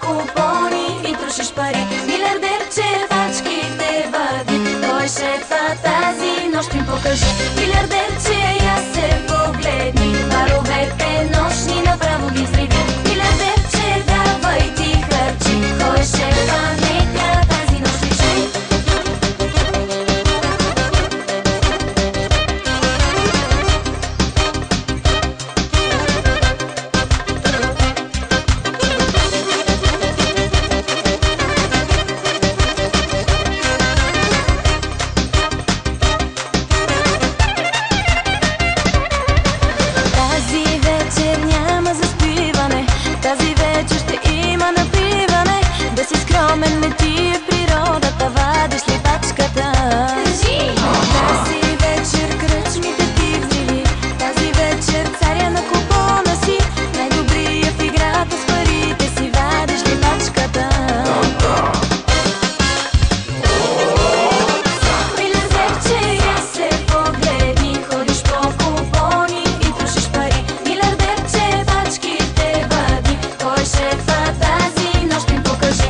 купони и трошиш пари. Милиардерче, фачките вади, кой е шефа тази нощ им покажи. Милиардерче, я се погледни, баровете нощни направо ги взриви. Милиардерче, давай ти харчи, кой е шефа, нека тази нощ личи. Не ти е природата, вадиш ли пачката? Тази вечер кръчмите ти взриви, тази вечер царя на купона си, най-добрия в играта с парите си, вадиш ли пачката? Милиардерче, я се погледни, ходиш по купони и трошиш пари. Милиардерче, пачките вади, кой е шефа тази нощ им покажи.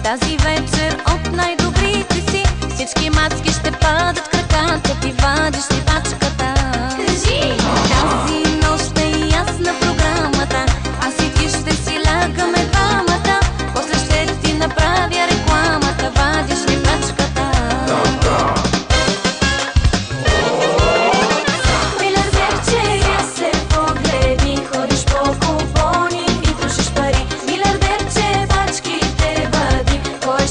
Тази вечер от най-добрите си всички мацки ще падат краката ти, вадиш ли пачката? Тази нощ е ясна програмата, аз и ти ще си лягаме двамата, после ще ти направя рекламата, вадиш ли пачката? Милиардерче, я се погледни, ходиш по купони и трошиш пари. Милиардерче, пачките вади, кой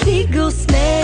стигал с нея.